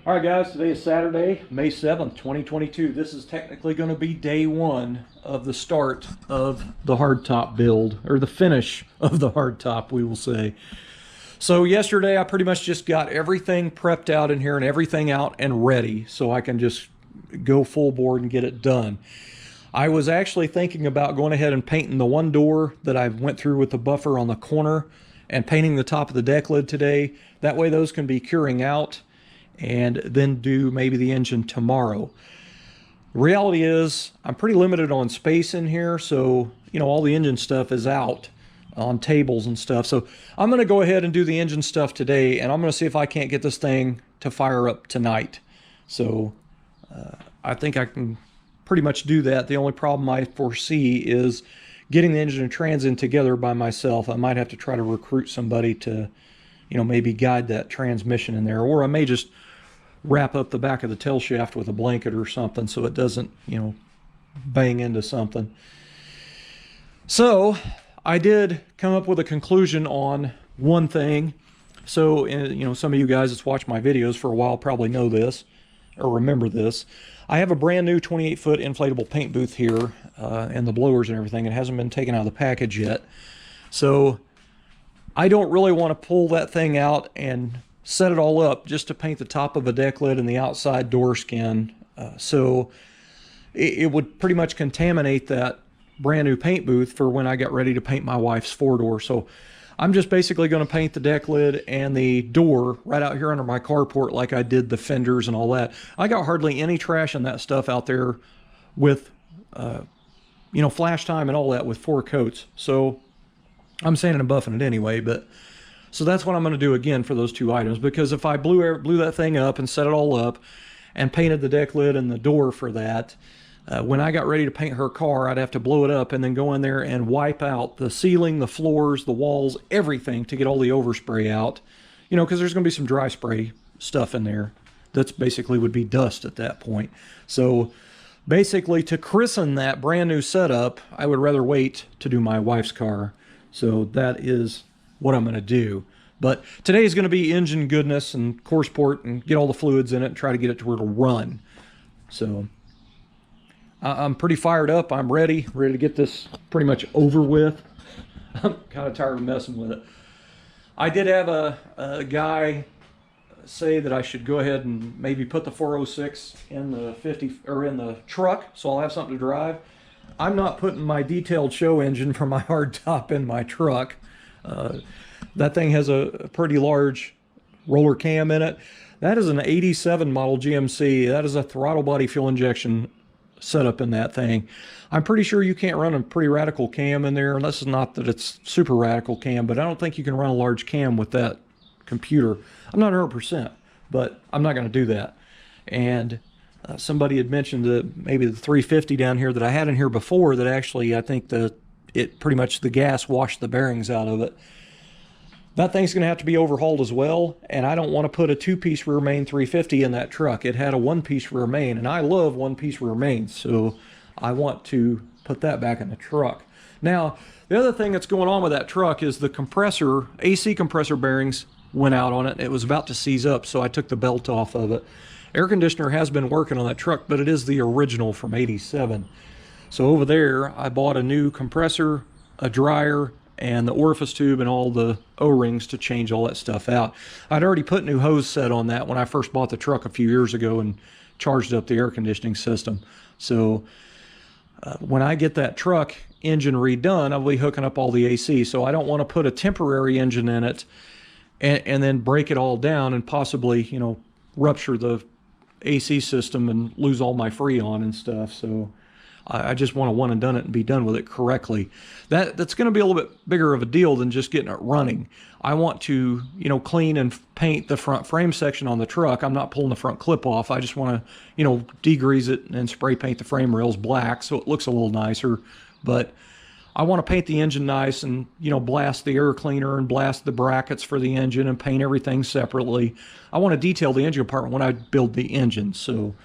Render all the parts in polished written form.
All right, guys, today is Saturday, May 7th, 2022. This is technically going to be day one of the start of the hardtop build, or the finish of the hardtop, we will say. So yesterday, I pretty much just got everything prepped out in here and everything out and ready so I can just go full board and get it done. I was actually thinking about going ahead and painting the one door that I went through with the buffer on the corner and painting the top of the deck lid today. That way those can be curing out, and then do maybe the engine tomorrow. The reality is I'm pretty limited on space in here, so all the engine stuff is out on tables and stuff. So I'm going to go ahead and do the engine stuff today, and I'm going to see if I can't get this thing to fire up tonight. So I think I can pretty much do that. The only problem I foresee is getting the engine and trans in together by myself. I might have to try to recruit somebody to maybe guide that transmission in there, or I may just wrap up the back of the tail shaft with a blanket or something so it doesn't, bang into something. So I did come up with a conclusion on one thing. So, some of you guys that's watched my videos for a while probably know this or remember this. I have a brand new 28-foot inflatable paint booth here, and the blowers and everything. It hasn't been taken out of the package yet. So I don't really want to pull that thing out and set it all up just to paint the top of a deck lid and the outside door skin. So it would pretty much contaminate that brand new paint booth for when I got ready to paint my wife's four-door. So I'm just basically going to paint the deck lid and the door right out here under my carport like I did the fenders and all that. I got hardly any trash in that stuff out there with, flash time and all that with 4 coats. So I'm sanding and buffing it anyway, but so that's what I'm going to do again for those 2 items, because if I blew that thing up and set it all up and painted the deck lid and the door for that, when I got ready to paint her car, I'd have to blow it up and then go in there and wipe out the ceiling, the floors, the walls, everything to get all the overspray out, because there's going to be some dry spray stuff in there that's basically would be dust at that point. So basically, to christen that brand new setup, I would rather wait to do my wife's car. So that is what I'm going to do. But today is going to be engine goodness and course port and get all the fluids in it and try to get it to where it'll run. So I'm pretty fired up. I'm ready to get this pretty much over with. I'm kind of tired of messing with it. I did have a guy say that I should go ahead and maybe put the 406 in the 50 or in the truck, so I'll have something to drive. I'm not putting my detailed show engine for my hardtop in my truck. That thing has a pretty large roller cam in it. That is an 87 model GMC. That is a throttle body fuel injection setup in that thing. I'm pretty sure you can't run a pretty radical cam in there, and this is not that it's super radical cam, but I don't think you can run a large cam with that computer. I'm not 100%, but I'm not going to do that. And somebody had mentioned that maybe the 350 down here that I had in here before, that actually I think it pretty much the gas washed the bearings out of it. That thing's going to have to be overhauled as well, and I don't want to put a 2-piece rear main 350 in that truck. It had a 1-piece rear main, and I love 1-piece rear mains, so I want to put that back in the truck. Now, the other thing that's going on with that truck is the compressor, AC compressor bearings went out on it. It was about to seize up, so I took the belt off of it. Air conditioner has been working on that truck, but it is the original from '87. So over there, I bought a new compressor, a dryer, and the orifice tube and all the O-rings to change all that stuff out. I'd already put new hose set on that when I first bought the truck a few years ago and charged up the air conditioning system. So when I get that truck engine redone, I'll be hooking up all the AC. So I don't want to put a temporary engine in it and then break it all down and possibly, rupture the AC system and lose all my Freon and stuff. So I just want to one and done it and be done with it correctly. That's going to be a little bit bigger of a deal than just getting it running. I want to, clean and paint the front frame section on the truck. I'm not pulling the front clip off. I just want to, degrease it and spray paint the frame rails black so it looks a little nicer. But I want to paint the engine nice and, blast the air cleaner and blast the brackets for the engine and paint everything separately. I want to detail the engine compartment when I build the engine. So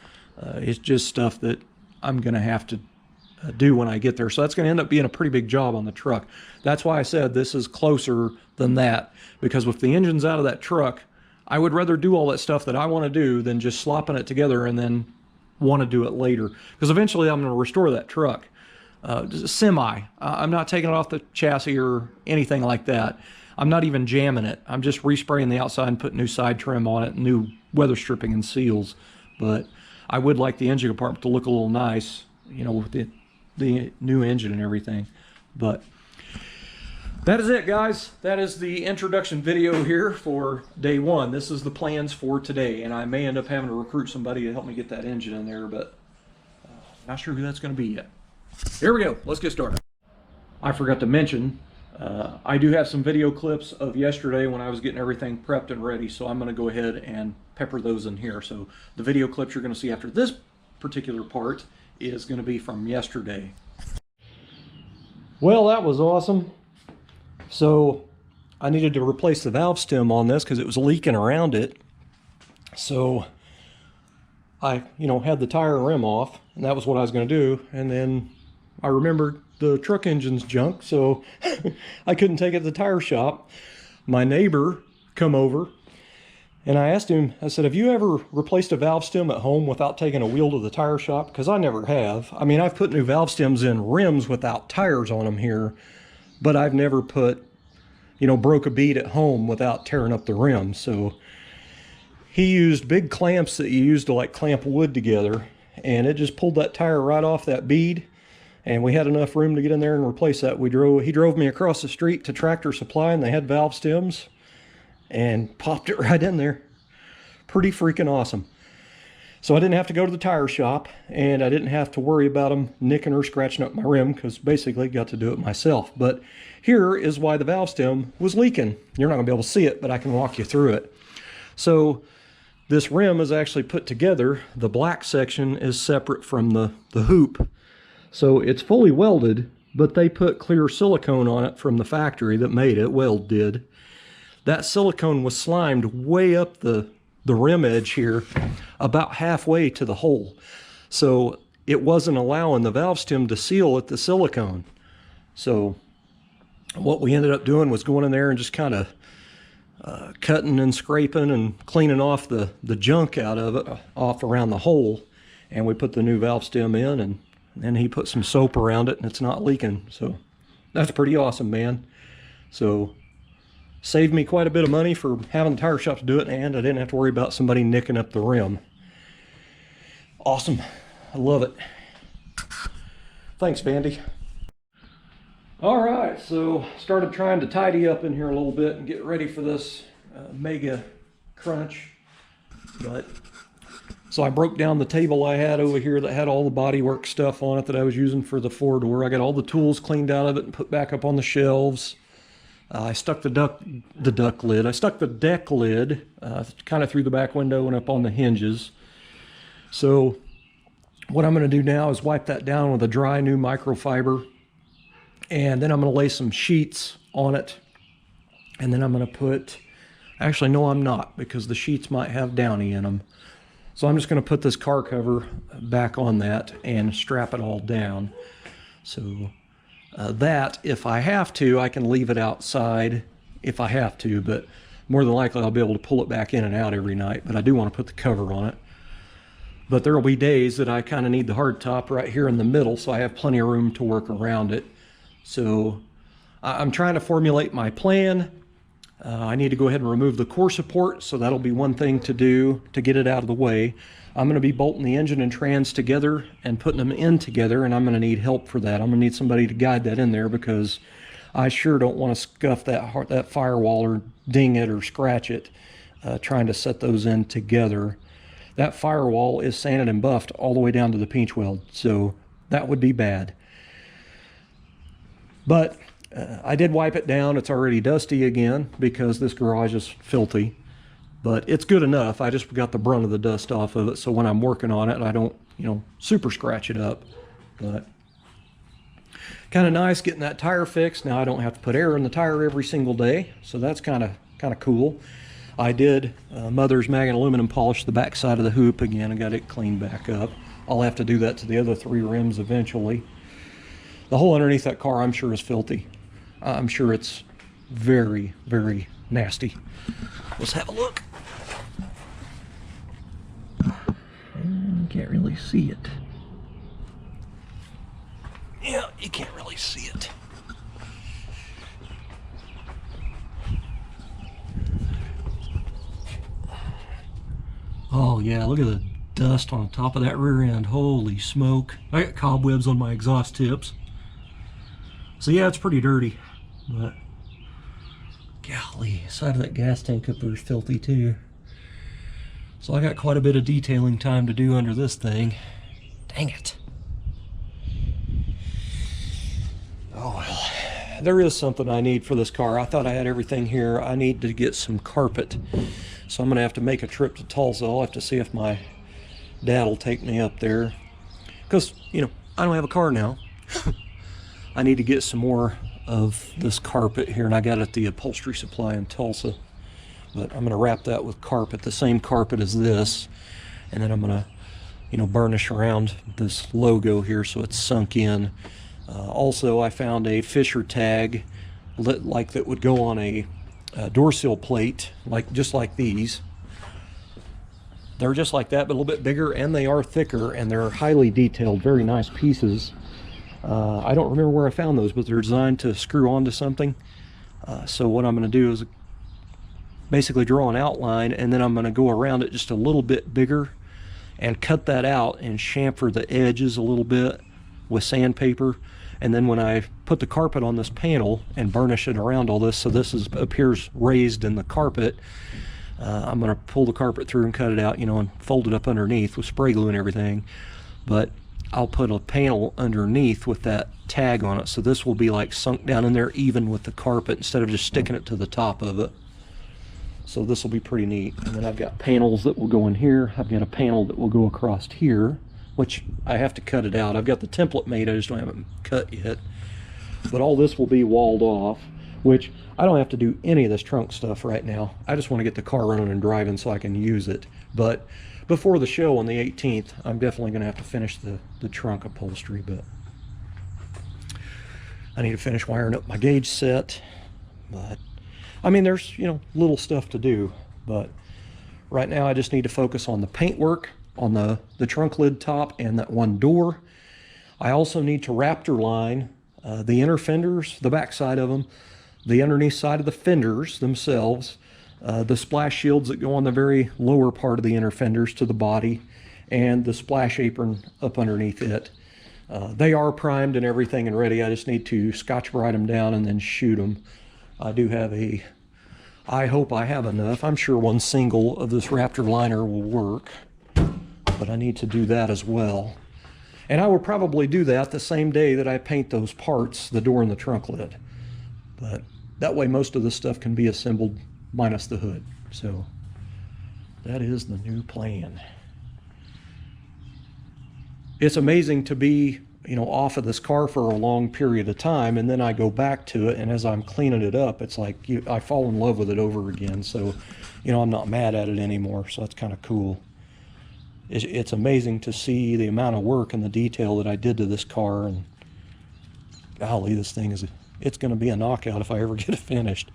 it's just stuff that I'm going to have to do when I get there. So that's going to end up being a pretty big job on the truck. That's why I said this is closer than that, because if the engine's out of that truck I would rather do all that stuff that I want to do than just slopping it together and then want to do it later. Because eventually I'm going to restore that truck. Semi. I'm not taking it off the chassis or anything like that. I'm not even jamming it. I'm just respraying the outside and putting new side trim on it, new weather stripping and seals. But I would like the engine compartment to look a little nice, you know, with the new engine and everything. But that is it, guys. That is the introduction video here for day one. This is the plans for today, and I may end up having to recruit somebody to help me get that engine in there, but not sure who that's going to be yet. Here we go. Let's get started. I forgot to mention, I do have some video clips of yesterday when I was getting everything prepped and ready, so I'm going to go ahead and pepper those in here. So the video clips you're going to see after this particular part is going to be from yesterday. Well, that was awesome. So I needed to replace the valve stem on this because it was leaking around it. So I, had the tire and rim off, and that was what I was going to do. And then I remembered the truck engine's junk, so I couldn't take it to the tire shop. My neighbor come over, and I asked him, I said, have you ever replaced a valve stem at home without taking a wheel to the tire shop? Because I never have. I mean, I've put new valve stems in rims without tires on them here, but I've never put, broke a bead at home without tearing up the rim. So he used big clamps that you use to like clamp wood together, and it just pulled that tire right off that bead. And we had enough room to get in there and replace that. He drove me across the street to Tractor Supply, and they had valve stems, and popped it right in there. Pretty freaking awesome. So I didn't have to go to the tire shop, and I didn't have to worry about them nicking or scratching up my rim, because basically I got to do it myself. But here is why the valve stem was leaking. You're not going to be able to see it, but I can walk you through it. So this rim is actually put together. The black section is separate from the hoop. So it's fully welded, but they put clear silicone on it from the factory that made it, Weld did. That silicone was slimed way up the rim edge here, about halfway to the hole. So it wasn't allowing the valve stem to seal at the silicone. So what we ended up doing was going in there and just kind of cutting and scraping and cleaning off the junk out of it, off around the hole. And we put the new valve stem in, and then he put some soap around it, and it's not leaking. So that's pretty awesome, man. So saved me quite a bit of money for having the tire shop to do it, and I didn't have to worry about somebody nicking up the rim. Awesome. I love it. Thanks, Vandy. All right, so started trying to tidy up in here a little bit and get ready for this mega crunch. So I broke down the table I had over here that had all the bodywork stuff on it that I was using for the four-door. I got all the tools cleaned out of it and put back up on the shelves. I stuck the deck lid kind of through the back window and up on the hinges. So what I'm going to do now is wipe that down with a dry new microfiber, and then I'm going to lay some sheets on it, and then I'm going to put, actually no I'm not, because the sheets might have downy in them. So I'm just going to put this car cover back on that and strap it all down. So that, if I have to, I can leave it outside if I have to, but more than likely I'll be able to pull it back in and out every night. But I do want to put the cover on it. But there will be days that I kind of need the hardtop right here in the middle, so I have plenty of room to work around it. So I'm trying to formulate my plan. I need to go ahead and remove the core support, so that'll be one thing to do to get it out of the way. I'm going to be bolting the engine and trans together and putting them in together, and I'm going to need help for that. I'm going to need somebody to guide that in there, because I sure don't want to scuff that firewall or ding it or scratch it trying to set those in together. That firewall is sanded and buffed all the way down to the pinch weld, so that would be bad. But I did wipe it down. It's already dusty again because this garage is filthy, but it's good enough. I just got the brunt of the dust off of it, so when I'm working on it, I don't, super scratch it up. But kind of nice getting that tire fixed. Now I don't have to put air in the tire every single day, so that's kind of cool. I did Mother's Mag and aluminum polish the back side of the hoop again and got it cleaned back up. I'll have to do that to the other 3 rims eventually. The hole underneath that car, I'm sure, is filthy. I'm sure it's very, very nasty. Let's have a look. can't really see it. Yeah, you can't really see it. Oh yeah, look at the dust on the top of that rear end. Holy smoke. I got cobwebs on my exhaust tips. So yeah, it's pretty dirty, but golly, the side of that gas tank up there is filthy too. So I got quite a bit of detailing time to do under this thing. Dang it. Oh well, there is something I need for this car. I thought I had everything here. I need to get some carpet. So I'm gonna have to make a trip to Tulsa. I'll have to see if my dad will take me up there. Because, you know, I don't have a car now. I need to get some more of this carpet here, and I got it at the upholstery supply in Tulsa. But I'm gonna wrap that with carpet, the same carpet as this. And then I'm gonna, you know, burnish around this logo here so it's sunk in. Also, I found a Fisher tag like that would go on a door sill plate, just like these. They're just like that, but a little bit bigger, and they are thicker, and they're highly detailed, very nice pieces. I don't remember where I found those, but they're designed to screw onto something. So what I'm going to do is basically draw an outline, and then I'm going to go around it just a little bit bigger and cut that out and chamfer the edges a little bit with sandpaper. And then when I put the carpet on this panel and burnish it around all this, so this appears raised in the carpet, I'm going to pull the carpet through and cut it out, you know, and fold it up underneath with spray glue and everything. But I'll put a panel underneath with that tag on it, so this will be like sunk down in there even with the carpet instead of just sticking it to the top of it. So this will be pretty neat. And then I've got panels that will go in here. I've got a panel that will go across here, which I have to cut it out. I've got the template made, I just don't have it cut yet. But all this will be walled off, which I don't have to do any of this trunk stuff right now. I just want to get the car running and driving so I can use it. But before the show on the 18th, I'm definitely going to have to finish the trunk upholstery. But I need to finish wiring up my gauge set. But I mean, there's, you know, little stuff to do. But right now I just need to focus on the paintwork on the trunk lid top and that one door. I also need to Raptor line the inner fenders, the back side of them, the underneath side of the fenders themselves, the splash shields that go on the very lower part of the inner fenders to the body, and the splash apron up underneath it. They are primed and everything and ready. I just need to Scotch-Brite them down and then shoot them. I do have I hope I have enough. I'm sure one single of this Raptor liner will work, but I need to do that as well. And I will probably do that the same day that I paint those parts, the door and the trunk lid. But that way most of the stuff can be assembled minus the hood. So that is the new plan. It's amazing to be, you know, off of this car for a long period of time, and then I go back to it, and as I'm cleaning it up, it's like I fall in love with it over again. So, you know, I'm not mad at it anymore, so that's kind of cool. It's amazing to see the amount of work and the detail that I did to this car, and golly, this thing it's going to be a knockout if I ever get it finished.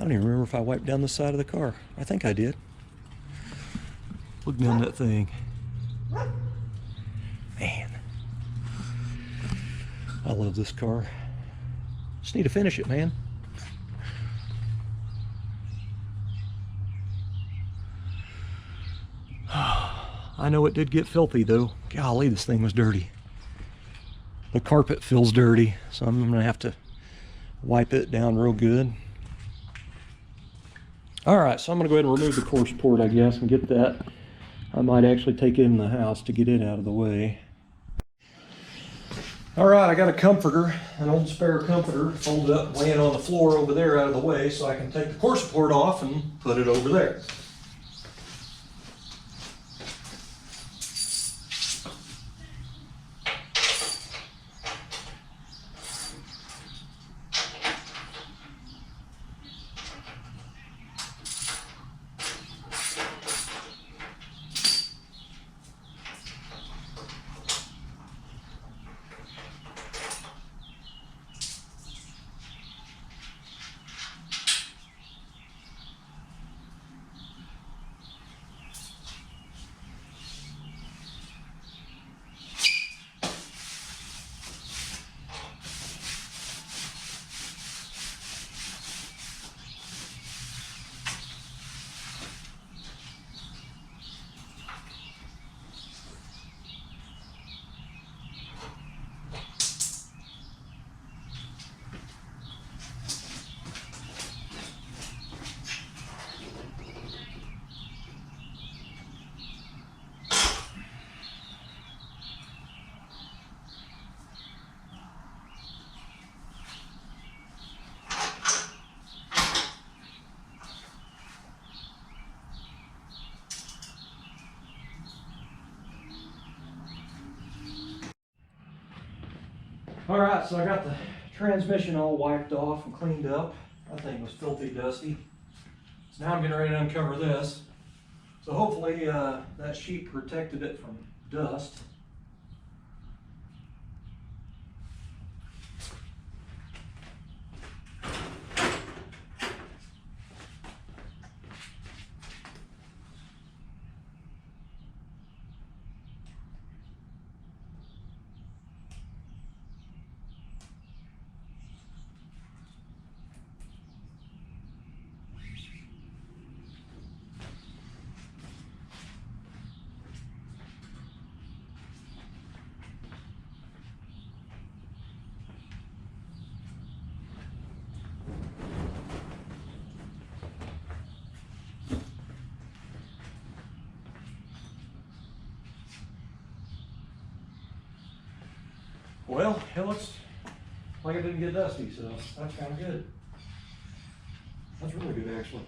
I don't even remember if I wiped down the side of the car. I think I did. Look down that thing. Man, I love this car. Just need to finish it, man. I know it did get filthy though. Golly, this thing was dirty. The carpet feels dirty, so I'm gonna have to wipe it down real good. All right, so I'm gonna go ahead and remove the core support, I guess, and get that. I might actually take it in the house to get it out of the way. All right, I got a comforter, an old spare comforter, folded up, laying on the floor over there out of the way so I can take the core support off and put it over there. All right, so I got the transmission all wiped off and cleaned up. That thing was filthy dusty. So now I'm getting ready to uncover this. So hopefully that sheet protected it from dust. Well, it looks like it didn't get dusty, so that's kind of good. That's really good, actually.